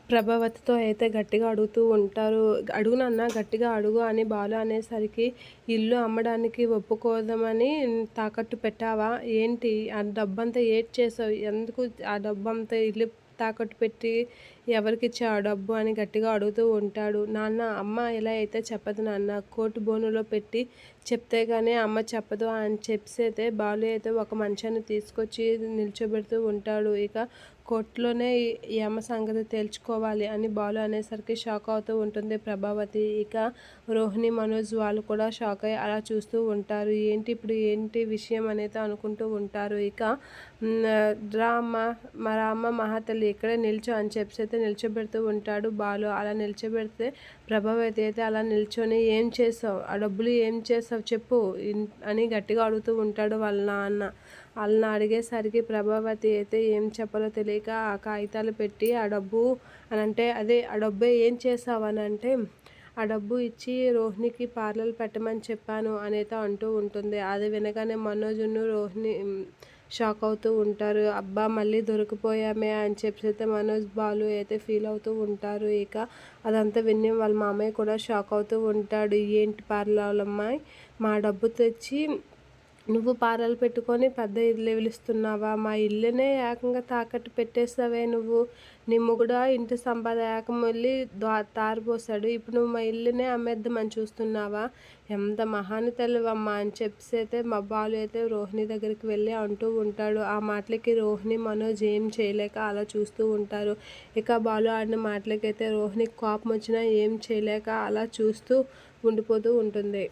ప్రభావతితో అయితే గట్టిగా అడుగుతూ ఉంటారు. "అడుగు నాన్న గట్టిగా అడుగు" అని బాలు అనేసరికి, "ఇల్లు అమ్మడానికి ఒప్పుకోదామని తాకట్టు పెట్టావా? ఏంటి ఆ డబ్బంతా ఏటిచేసావు? ఎందుకు ఆ డబ్బంతా ఇల్లు తాకట్టు పెట్టి ఎవరికిచ్చావు ఆ డబ్బు" అని గట్టిగా అడుగుతూ ఉంటాడు. "నాన్న అమ్మ ఇలా అయితే చెప్పదు నాన్న. కోర్టు బోనులో పెట్టి చెప్తే గానీ అమ్మ చెప్పదు" అని చెప్పేసైతే బాలు అయితే ఒక మంచాన్ని తీసుకొచ్చి నిల్చోబెడుతూ ఉంటాడు. ఇక కోర్టులోనే ఈ అమ్మ సంగతి తేల్చుకోవాలి అని బాలు అనేసరికి షాక్ అవుతూ ఉంటుంది ప్రభావతి. ఇక రోహిణి, మనోజ్ వాళ్ళు కూడా షాక్ అయ్యి అలా చూస్తూ ఉంటారు. ఏంటి ఇప్పుడు ఏంటి విషయం అనేది అనుకుంటూ ఉంటారు. ఇక రా అమ్మ మహాతల్లి ఇక్కడే నిల్చో అని చెప్పేసి అయితే నిల్చోబెడుతూ ఉంటాడు బాలు. అలా నిల్చోబెడితే ప్రభావతి అయితే అలా నిల్చొని, "ఏం చేసావు? ఆ డబ్బులు ఏం చేసావు చెప్పు" అని గట్టిగా అడుగుతూ ఉంటాడు వాళ్ళ నాన్న. వాళ్ళని అడిగేసరికి ప్రభావతి అయితే ఏం చెప్పాలో తెలియక ఆ కాగితాలు పెట్టి ఆ డబ్బు అని అంటే, అదే ఆ డబ్బు ఏం చేసావని అంటే, "ఆ డబ్బు ఇచ్చి రోహిణికి పార్లర్ పెట్టమని చెప్పాను" అనేది అంటూ ఉంటుంది. అది వినగానే మనోజును రోహిణి షాక్ అవుతూ ఉంటారు. "అబ్బా మళ్ళీ దొరికిపోయామే" అని చెప్పేసి అయితే మనోజ్, బాలు అయితే ఫీల్ అవుతూ ఉంటారు. ఇక అదంతా విని వాళ్ళ మామయ్య కూడా షాక్ అవుతూ ఉంటాడు. "ఏంటి పార్లర్ అమ్మాయి, మా డబ్బు తెచ్చి నువ్వు పారాలు పెట్టుకొని పెద్ద ఇల్లు పిలుస్తున్నావా? మా ఇల్లునే ఏకంగా తాకట్టు పెట్టేసావే నువ్వు. నీ మొగుడు ఇంటి సంపాదన ఏకం వెళ్ళి తారపోసాడు. ఇప్పుడు నువ్వు మా ఇల్లునే అమ్మేద్దామని చూస్తున్నావా? ఎంత మహానితల్లివమ్మా" అని చెప్పేసి అయితే మా బాలు అయితే రోహిణి దగ్గరికి వెళ్ళి అంటూ ఉంటాడు. ఆ మాటలకి రోహిణి, మనోజ్ ఏం చేయలేక అలా చూస్తూ ఉంటారు. ఇక బాలు ఆడిన మాటలకైతే రోహిణికి కోపం వచ్చినా ఏం చేయలేక అలా చూస్తూ ఉండిపోతూ ఉంటుంది.